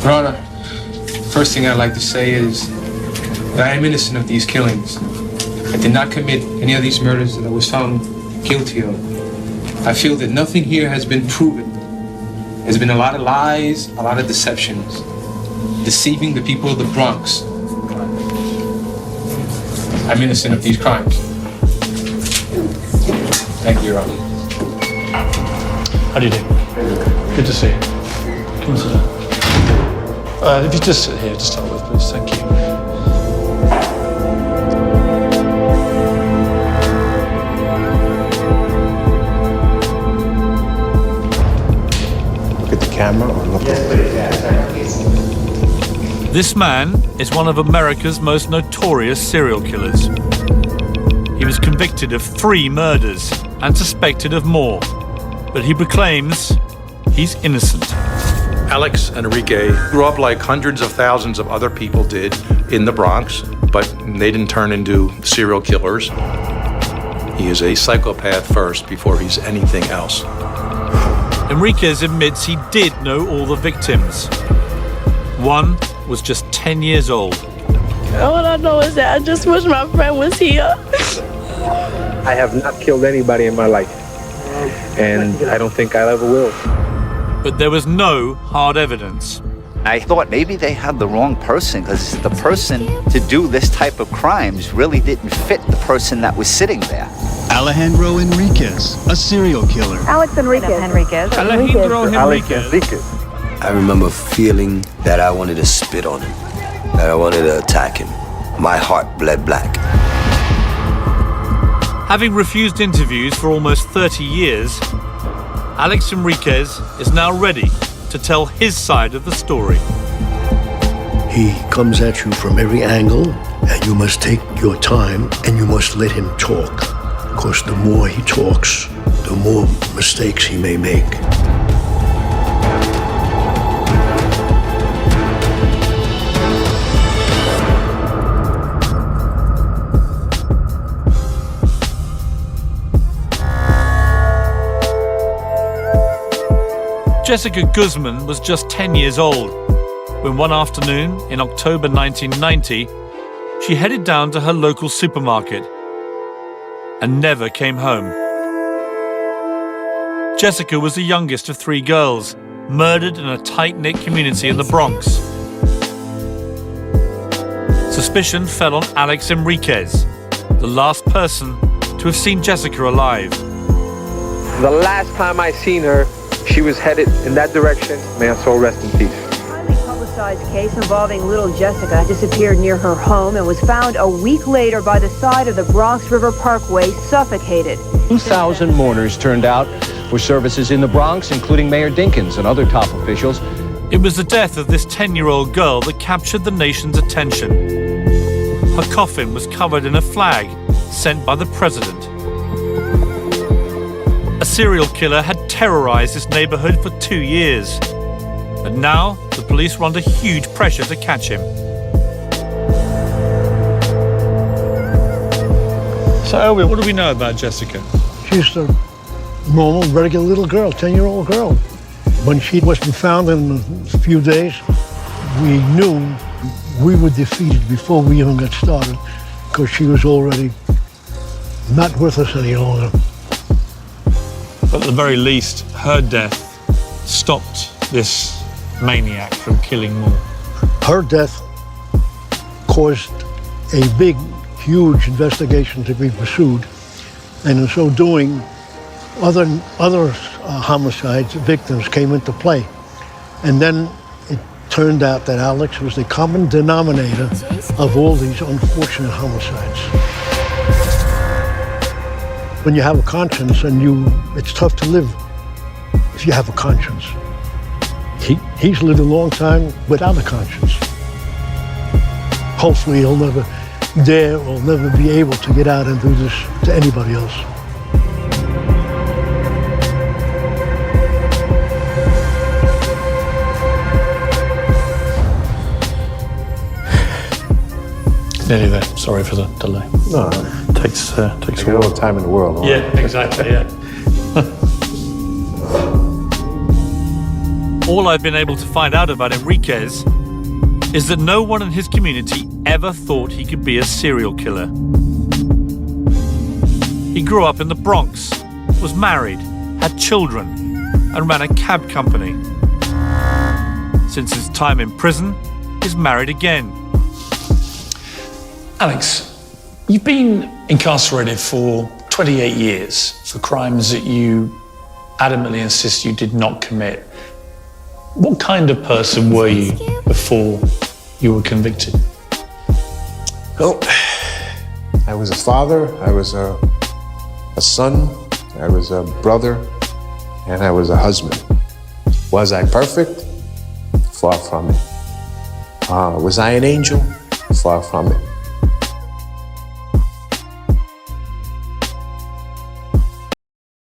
Your Honor, first thing I'd like to say is that I am innocent of these killings. I did not commit any of these murders that I was found guilty of. I feel that nothing here has been proven. There's been a lot of lies, a lot of deceptions, deceiving the people of the Bronx. I'm innocent of these crimes. Thank you, Your Honor. How do you do? Good to see you. Come and sit down. If you just sit here to start with, please. Thank you. Look at the camera or look at This man is one of America's most notorious serial killers. He was convicted of 3 murders and suspected of more, but he proclaims he's innocent. Alex Enrique grew up like hundreds of thousands of other people did in the Bronx, but they didn't turn into serial killers. He is a psychopath first before he's anything else. Enriquez admits he did know all the victims. One was just 10 years old. All I know is that I just wish my friend was here. I have not killed anybody in my life, and I don't think I ever will. But there was no hard evidence. I thought maybe they had the wrong person, because the person to do this type of crimes really didn't fit the person that was sitting there. Alejandro Enriquez, a serial killer. Alex Enriquez. Alejandro Enriquez. I remember feeling that I wanted to spit on him, that I wanted to attack him. My heart bled black. Having refused interviews for almost 30 years, Alex Enriquez is now ready to tell his side of the story. He comes at you from every angle, and you must take your time and you must let him talk. Because the more he talks, the more mistakes he may make. Jessica Guzman was just 10 years old when one afternoon in October 1990, she headed down to her local supermarket and never came home. Jessica was the youngest of 3 girls, murdered in a tight-knit community in the Bronx. Suspicion fell on Alex Enriquez, the last person to have seen Jessica alive. The last time I seen her, she was headed in that direction. May her soul rest in peace. A highly publicized case involving little Jessica disappeared near her home and was found a week later by the side of the Bronx River Parkway, suffocated. 2,000 mourners turned out for services in the Bronx, including Mayor Dinkins and other top officials. It was the death of this 10-year-old girl that captured the nation's attention. Her coffin was covered in a flag sent by the president. A serial killer had terrorized this neighborhood for 2 years. And now, the police were under huge pressure to catch him. So, Elwin, what do we know about Jessica? She's a normal, regular little girl, 10-year-old girl. When she wasn't found in a few days, we knew we were defeated before we even got started, because she was already not with us any longer. But at the very least, her death stopped this maniac from killing more. Her death caused a big, huge investigation to be pursued, and in so doing, other homicides, victims came into play. And then it turned out that Alex was the common denominator of all these unfortunate homicides. When you have a conscience, and it's tough to live if you have a conscience. He's lived a long time without a conscience. Hopefully he'll never dare or never be able to get out and do this to anybody else. Nearly there. Sorry for the delay. No, Takes all the time in the world. All Yeah, right. exactly, yeah. All I've been able to find out about Enriquez is that no one in his community ever thought he could be a serial killer. He grew up in the Bronx, was married, had children, and ran a cab company. Since his time in prison, he's married again. Alex, you've been incarcerated for 28 years for crimes that you adamantly insist you did not commit. What kind of person were you before you were convicted? Well, I was a father, I was a son, I was a brother, and I was a husband. Was I perfect? Far from it. Was I an angel? Far from it.